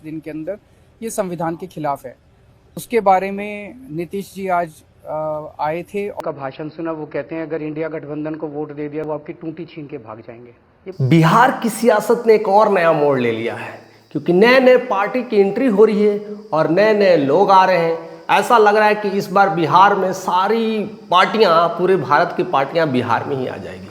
दिन के अंदर ये संविधान के खिलाफ है। उसके बारे में नीतीश जी आज आए थे, उनका भाषण सुना। वो कहते हैं अगर इंडिया गठबंधन को वोट दे दिया वो आपकी टूटी छीन के भाग जाएंगे। बिहार की सियासत ने एक और नया मोड़ ले लिया है, क्योंकि नए नए पार्टी की एंट्री हो रही है और नए नए लोग आ रहे हैं। ऐसा लग रहा है कि इस बार बिहार में सारी पार्टियां, पूरे भारत की पार्टियां बिहार में ही आ जाएगी।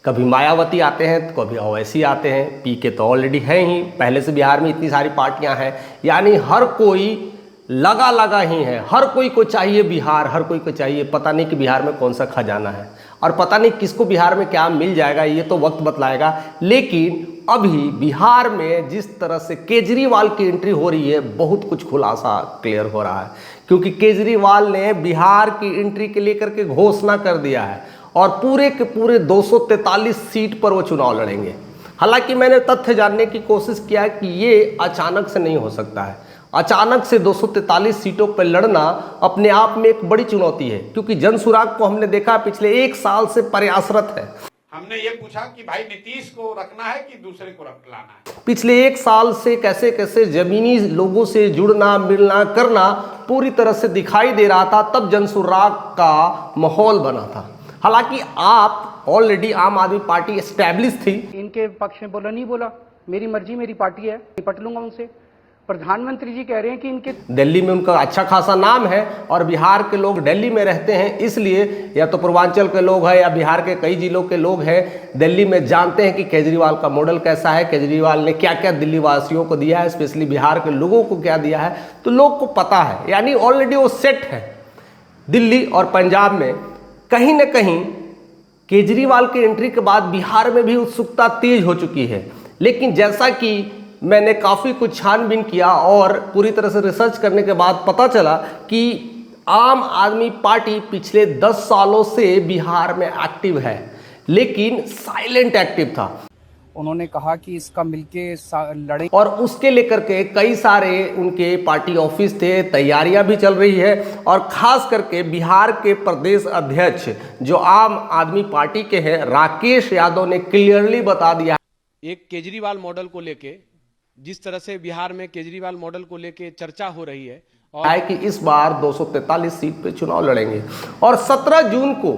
कभी मायावती आते हैं तो कभी ओवैसी आते हैं, पीके तो ऑलरेडी हैं ही, पहले से बिहार में इतनी सारी पार्टियां हैं। यानी हर कोई लगा ही है, हर कोई को चाहिए बिहार, हर कोई को चाहिए। पता नहीं कि बिहार में कौन सा खजाना है और पता नहीं किसको बिहार में क्या मिल जाएगा, ये तो वक्त बतलाएगा। लेकिन अभी बिहार में जिस तरह से केजरीवाल की एंट्री हो रही है, बहुत कुछ खुलासा क्लियर हो रहा है, क्योंकि केजरीवाल ने बिहार की एंट्री के लेकर के घोषणा कर दिया है और पूरे के पूरे 243 सीट पर वो चुनाव लड़ेंगे। हालांकि मैंने तथ्य जानने की कोशिश किया कि ये अचानक से नहीं हो सकता है। अचानक से 243 सीटों पर लड़ना अपने आप में एक बड़ी चुनौती है, क्योंकि जनसुराग को हमने देखा पिछले 1 साल से प्रयासरत है। हमने ये पूछा कि भाई नीतीश को रखना है कि दूसरे को लाना है। पिछले 1 साल से कैसे कैसे जमीनी लोगों से जुड़ना, मिलना, करना पूरी तरह से दिखाई दे रहा था, तब जनसुराग का माहौल बना था। हालांकि आप ऑलरेडी आम आदमी पार्टी एस्टैब्लिश थी। इनके पक्ष में बोला नहीं बोला, मेरी मर्जी मेरी पार्टी है, निपट लूंगा उनसे। प्रधानमंत्री जी कह रहे हैं कि इनके दिल्ली में उनका अच्छा खासा नाम है और बिहार के लोग दिल्ली में रहते हैं, इसलिए या तो पूर्वांचल के लोग हैं या बिहार के कई जिलों के लोग हैं, दिल्ली में जानते हैं कि केजरीवाल का मॉडल कैसा है, केजरीवाल ने क्या क्या दिल्ली वासियों को दिया है, स्पेशली बिहार के लोगों को क्या दिया है, तो लोग को पता है। यानी ऑलरेडी वो सेट है। दिल्ली और पंजाब में कहीं ना कहीं केजरीवाल की एंट्री के बाद बिहार में भी उत्सुकता तेज हो चुकी है। लेकिन जैसा कि मैंने काफ़ी कुछ छानबीन किया और पूरी तरह से रिसर्च करने के बाद पता चला कि आम आदमी पार्टी पिछले 10 सालों से बिहार में एक्टिव है, लेकिन साइलेंट एक्टिव था। उन्होंने कहा कि इसका मिलके लड़े, और उसके लेकर के कई सारे उनके पार्टी ऑफिस थे, तैयारियां भी चल रही है। और खास करके बिहार के प्रदेश अध्यक्ष जो आम आदमी पार्टी के हैं, राकेश यादव ने क्लियरली बता दिया एक केजरीवाल मॉडल को लेके, जिस तरह से बिहार में केजरीवाल मॉडल को लेके चर्चा हो रही है और कि इस बार 243 सीट पे चुनाव लड़ेंगे। और 17 जून को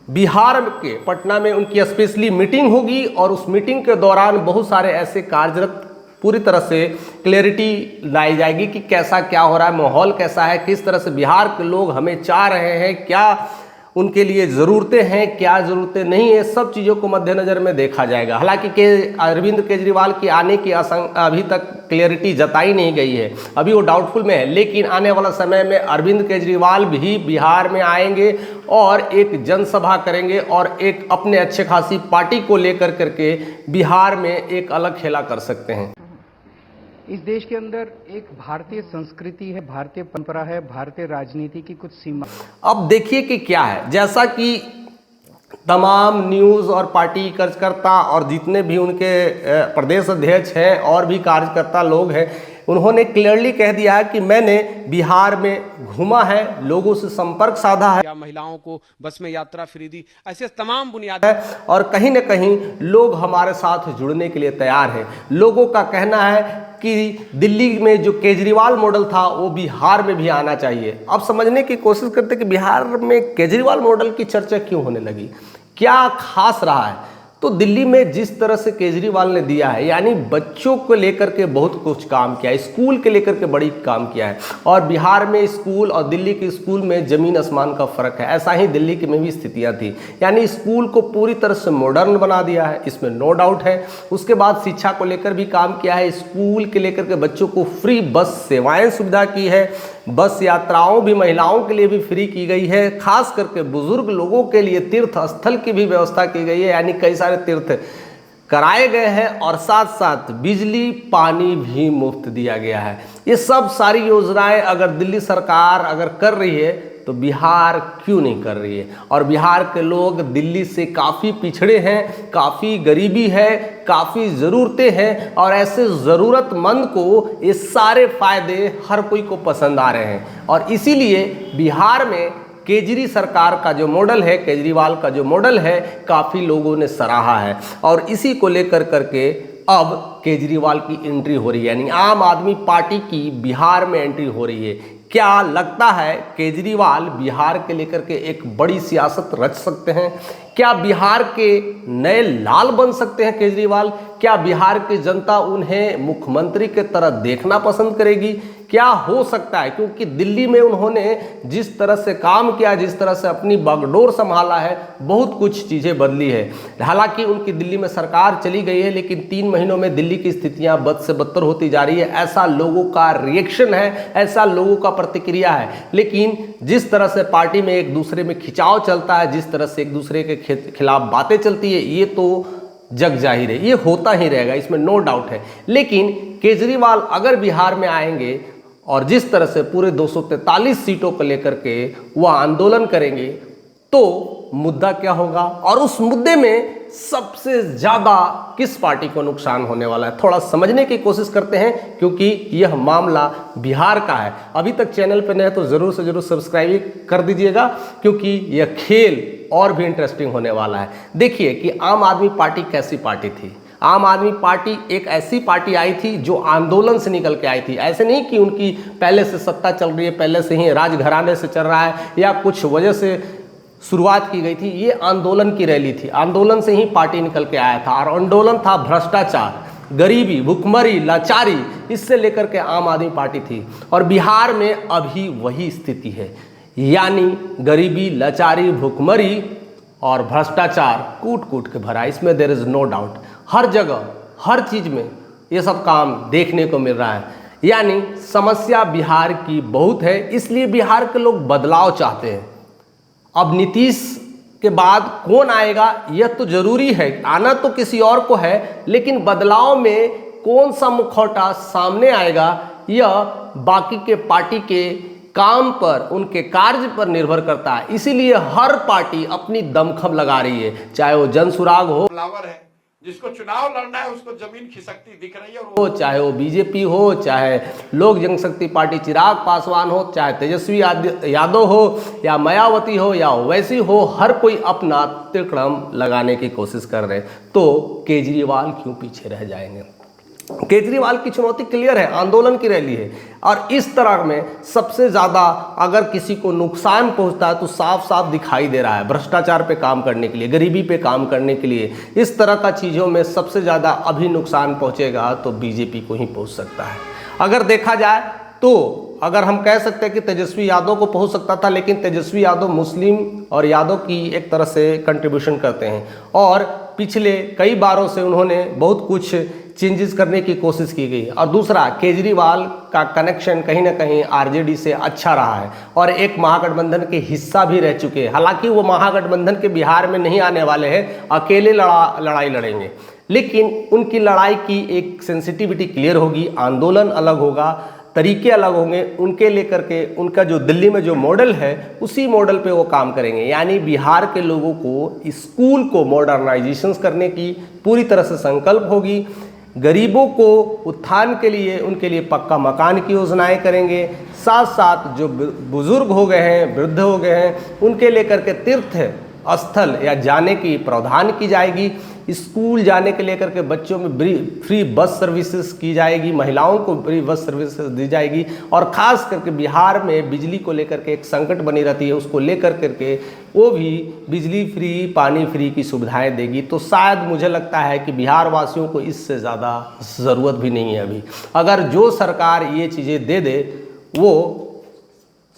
बिहार के पटना में उनकी स्पेशली मीटिंग होगी और उस मीटिंग के दौरान बहुत सारे ऐसे कार्यरत पूरी तरह से क्लैरिटी लाई जाएगी कि कैसा क्या हो रहा है, माहौल कैसा है, किस तरह से बिहार के लोग हमें चाह रहे हैं, क्या उनके लिए ज़रूरतें हैं, क्या ज़रूरतें नहीं है, सब चीज़ों को मद्देनज़र में देखा जाएगा। हालांकि अरविंद केजरीवाल की आने की अभी तक क्लियरिटी जताई नहीं गई है, अभी वो डाउटफुल में है। लेकिन आने वाला समय में अरविंद केजरीवाल भी बिहार में आएंगे और एक जनसभा करेंगे और एक अपने अच्छे खासी पार्टी को लेकर करके बिहार में एक अलग खेला कर सकते हैं। इस देश के अंदर एक भारतीय संस्कृति है, भारतीय परंपरा है, भारतीय राजनीति की कुछ सीमा। अब देखिए कि क्या है, जैसा कि तमाम न्यूज़ और पार्टी कार्यकर्ता और जितने भी उनके प्रदेश अध्यक्ष हैं और भी कार्यकर्ता लोग हैं, उन्होंने क्लियरली कह दिया है कि मैंने बिहार में घूमा है, लोगों से संपर्क साधा है, या महिलाओं को बस में यात्रा फ्री दी, ऐसे तमाम बुनियादी और कहीं ना कहीं लोग हमारे साथ जुड़ने के लिए तैयार हैं। लोगों का कहना है कि दिल्ली में जो केजरीवाल मॉडल था वो बिहार में भी आना चाहिए। अब समझने की कोशिश करते कि बिहार में केजरीवाल मॉडल की चर्चा क्यों होने लगी, क्या खास रहा है। तो दिल्ली में जिस तरह से केजरीवाल ने दिया है, यानी बच्चों को लेकर के बहुत कुछ काम किया है, स्कूल के लेकर के बड़ी काम किया है। और बिहार में स्कूल और दिल्ली के स्कूल में ज़मीन आसमान का फ़र्क है। ऐसा ही दिल्ली की में भी स्थितियां थी, यानी स्कूल को पूरी तरह से मॉडर्न बना दिया है, इसमें नो डाउट है। उसके बाद शिक्षा को लेकर भी काम किया है, स्कूल के लेकर के बच्चों को फ्री बस सेवाएँ सुविधा की है, बस यात्राओं भी महिलाओं के लिए भी फ्री की गई है, खास करके बुजुर्ग लोगों के लिए तीर्थ स्थल की भी व्यवस्था की गई है, यानी कई सारे तीर्थ कराए गए हैं और साथ साथ बिजली पानी भी मुफ्त दिया गया है। ये सब सारी योजनाएं अगर दिल्ली सरकार अगर कर रही है तो बिहार क्यों नहीं कर रही है। और बिहार के लोग दिल्ली से काफ़ी पिछड़े हैं, काफ़ी गरीबी है, काफ़ी ज़रूरतें हैं और ऐसे ज़रूरतमंद को ये सारे फ़ायदे हर कोई को पसंद आ रहे हैं। और इसीलिए बिहार में केजरी सरकार का जो मॉडल है, केजरीवाल का जो मॉडल है, काफ़ी लोगों ने सराहा है और इसी को लेकर करके अब केजरीवाल की एंट्री हो रही है, यानी आम आदमी पार्टी की बिहार में एंट्री हो रही है। क्या लगता है केजरीवाल बिहार के लेकर के एक बड़ी सियासत रच सकते हैं? क्या बिहार के नए लाल बन सकते हैं केजरीवाल? क्या बिहार की जनता उन्हें मुख्यमंत्री के तरह देखना पसंद करेगी? क्या हो सकता है, क्योंकि दिल्ली में उन्होंने जिस तरह से काम किया, जिस तरह से अपनी बागडोर संभाला है, बहुत कुछ चीज़ें बदली है। हालांकि उनकी दिल्ली में सरकार चली गई है, लेकिन 3 महीनों में दिल्ली की स्थितियां बद से बदतर होती जा रही है, ऐसा लोगों का रिएक्शन है, ऐसा लोगों का प्रतिक्रिया है। लेकिन जिस तरह से पार्टी में एक दूसरे में खिंचाव चलता है, जिस तरह से एक दूसरे के खिलाफ बातें चलती है, ये तो जग जाहिर है, ये होता ही रहेगा, इसमें नो डाउट है। लेकिन केजरीवाल अगर बिहार में आएंगे और जिस तरह से पूरे 243 सीटों को लेकर के वह आंदोलन करेंगे, तो मुद्दा क्या होगा और उस मुद्दे में सबसे ज्यादा किस पार्टी को नुकसान होने वाला है, थोड़ा समझने की कोशिश करते हैं, क्योंकि यह मामला बिहार का है। अभी तक चैनल पर नए तो जरूर से जरूर सब्सक्राइब कर दीजिएगा, क्योंकि यह खेल और भी इंटरेस्टिंग होने वाला है। देखिए कि आम आदमी पार्टी कैसी पार्टी थी। आम आदमी पार्टी एक ऐसी पार्टी आई थी जो आंदोलन से निकल के आई थी। ऐसे नहीं कि उनकी पहले से सत्ता चल रही है, पहले से ही राजघराने से चल रहा है या कुछ वजह से शुरुआत की गई थी। ये आंदोलन की रैली थी, आंदोलन से ही पार्टी निकल के आया था। और आंदोलन था भ्रष्टाचार, गरीबी, भुखमरी, लाचारी, इससे लेकर के आम आदमी पार्टी थी। और बिहार में अभी वही स्थिति है, यानी गरीबी, लाचारी, भुखमरी और भ्रष्टाचार कूट कूट के भरा। इसमें देयर इज नो डाउट। हर जगह, हर चीज़ में ये सब काम देखने को मिल रहा है। यानी समस्या बिहार की बहुत है, इसलिए बिहार के लोग बदलाव चाहते हैं। अब नीतीश के बाद कौन आएगा यह तो जरूरी है, आना तो किसी और को है, लेकिन बदलाव में कौन सा मुखौटा सामने आएगा यह बाकी के पार्टी के काम पर, उनके कार्य पर निर्भर करता है। इसीलिए हर पार्टी अपनी दमखम लगा रही है, चाहे वो जनसुराग हो, फ्लावर है, जिसको चुनाव लड़ना है उसको जमीन खिसकती दिख रही है। और चाहे वो बीजेपी हो, चाहे लोक जनशक्ति पार्टी चिराग पासवान हो, चाहे तेजस्वी यादव हो या मायावती हो या ओवैसी हो, हर कोई अपना तिक्रम लगाने की कोशिश कर रहे हैं। तो केजरीवाल क्यों पीछे रह जाएंगे? केजरीवाल की चुनौती क्लियर है, आंदोलन की रैली है। और इस तरह में सबसे ज़्यादा अगर किसी को नुकसान पहुंचता है तो साफ साफ दिखाई दे रहा है। भ्रष्टाचार पे काम करने के लिए, गरीबी पे काम करने के लिए, इस तरह का चीज़ों में सबसे ज़्यादा अभी नुकसान पहुंचेगा तो बीजेपी को ही पहुंच सकता है। अगर देखा जाए तो अगर हम कह सकते हैं कि तेजस्वी यादव को पहुंच सकता था, लेकिन तेजस्वी यादव मुस्लिम और यादव की एक तरह से कंट्रीब्यूशन करते हैं और पिछले कई बारों से उन्होंने बहुत कुछ चेंजेस करने की कोशिश की गई। और दूसरा, केजरीवाल का कनेक्शन कहीं ना कहीं आरजेडी से अच्छा रहा है और एक महागठबंधन के हिस्सा भी रह चुके हैं। हालांकि वो महागठबंधन के बिहार में नहीं आने वाले हैं, अकेले लड़ाई लड़ेंगे, लेकिन उनकी लड़ाई की एक सेंसिटिविटी क्लियर होगी, आंदोलन अलग होगा, तरीके अलग होंगे, उनके लेकर के उनका जो दिल्ली में जो मॉडल है उसी मॉडल पे वो काम करेंगे। यानी बिहार के लोगों को स्कूल को मॉडर्नाइजेशन करने की पूरी तरह से संकल्प होगी। गरीबों को उत्थान के लिए उनके लिए पक्का मकान की योजनाएं करेंगे। साथ साथ जो बुजुर्ग हो गए हैं, वृद्ध हो गए हैं, उनके लेकर के तीर्थ स्थल या जाने की प्रावधान की जाएगी। स्कूल जाने के लेकर के बच्चों में फ्री बस सर्विसेज की जाएगी, महिलाओं को फ्री बस सर्विसेज दी जाएगी। और ख़ास करके बिहार में बिजली को लेकर के एक संकट बनी रहती है, उसको लेकर करके वो भी बिजली फ्री, पानी फ्री की सुविधाएं देगी। तो शायद मुझे लगता है कि बिहार वासियों को इससे ज़्यादा ज़रूरत भी नहीं है अभी। अगर जो सरकार ये चीज़ें दे दे वो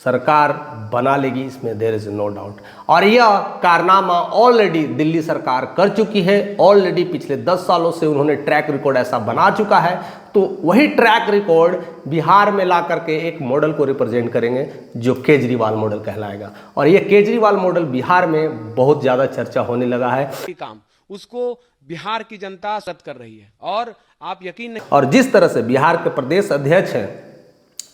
सरकार बना लेगी, इसमें देयर इज नो डाउट। और यह कारनामा ऑलरेडी दिल्ली सरकार कर चुकी है। ऑलरेडी पिछले 10 सालों से उन्होंने ट्रैक रिकॉर्ड ऐसा बना चुका है, तो वही ट्रैक रिकॉर्ड बिहार में ला करके एक मॉडल को रिप्रेजेंट करेंगे जो केजरीवाल मॉडल कहलाएगा। और ये केजरीवाल मॉडल बिहार में बहुत ज़्यादा चर्चा होने लगा है। काम उसको बिहार की जनता रद्द कर रही है और आप यकीन नहीं। और जिस तरह से बिहार के प्रदेश अध्यक्ष हैं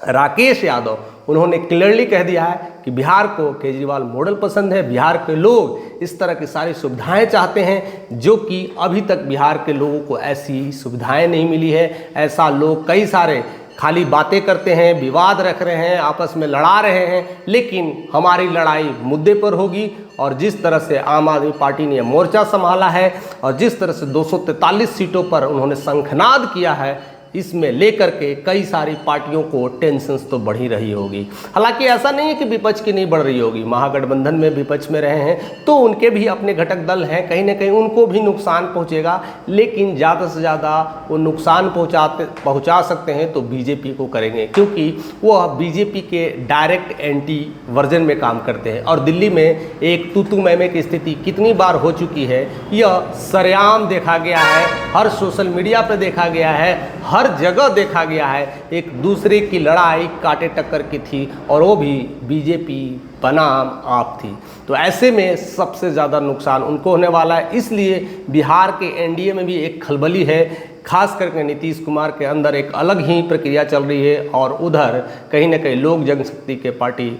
राकेश यादव, उन्होंने क्लियरली कह दिया है कि बिहार को केजरीवाल मॉडल पसंद है। बिहार के लोग इस तरह की सारी सुविधाएं चाहते हैं जो कि अभी तक बिहार के लोगों को ऐसी सुविधाएं नहीं मिली है। ऐसा लोग कई सारे खाली बातें करते हैं, विवाद रख रहे हैं, आपस में लड़ा रहे हैं, लेकिन हमारी लड़ाई मुद्दे पर होगी। और जिस तरह से आम आदमी पार्टी ने मोर्चा संभाला है और जिस तरह से 243 सीटों पर उन्होंने शंखनाद किया है, इसमें लेकर के कई सारी पार्टियों को टेंशन तो बढ़ ही रही होगी। हालांकि ऐसा नहीं है कि विपक्ष की नहीं बढ़ रही होगी, महागठबंधन में विपक्ष में रहे हैं तो उनके भी अपने घटक दल हैं, कहीं ना कहीं उनको भी नुकसान पहुंचेगा, लेकिन ज़्यादा से ज़्यादा वो नुकसान पहुंचा सकते हैं तो बीजेपी को करेंगे, क्योंकि वह बीजेपी के डायरेक्ट एंटी वर्जन में काम करते हैं। और दिल्ली में एक तू मैमे की स्थिति कितनी बार हो चुकी है, यह सरेआम देखा गया है, हर सोशल मीडिया पर देखा गया है, हर जगह देखा गया है। एक दूसरे की लड़ाई कांटे टक्कर की थी और वो भी बीजेपी बनाम आप थी। तो ऐसे में सबसे ज़्यादा नुकसान उनको होने वाला है। इसलिए बिहार के एनडीए में भी एक खलबली है, खास करके नीतीश कुमार के अंदर एक अलग ही प्रक्रिया चल रही है और उधर कहीं ना कहीं लोक जनशक्ति के पार्टी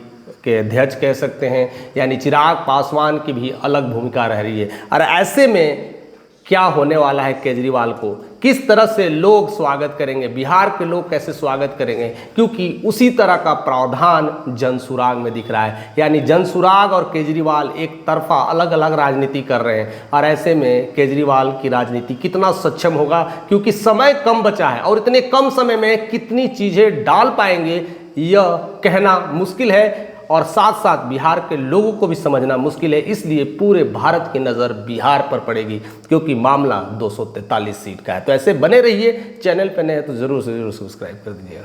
के अध्यक्ष कह सकते हैं यानी चिराग पासवान की भी अलग भूमिका रह रही है। और ऐसे में क्या होने वाला है, केजरीवाल को किस तरह से लोग स्वागत करेंगे, बिहार के लोग कैसे स्वागत करेंगे, क्योंकि उसी तरह का प्रावधान जनसुराग में दिख रहा है। यानी जनसुराग और केजरीवाल एक तरफा अलग अलग राजनीति कर रहे हैं। और ऐसे में केजरीवाल की राजनीति कितना सक्षम होगा, क्योंकि समय कम बचा है और इतने कम समय में कितनी चीज़ें डाल पाएंगे यह कहना मुश्किल है। और साथ साथ बिहार के लोगों को भी समझना मुश्किल है। इसलिए पूरे भारत की नज़र बिहार पर पड़ेगी, क्योंकि मामला 243 सीट का है। तो ऐसे बने रहिए, चैनल पर नए हैं तो ज़रूर से ज़रूर सब्सक्राइब कर दीजिएगा।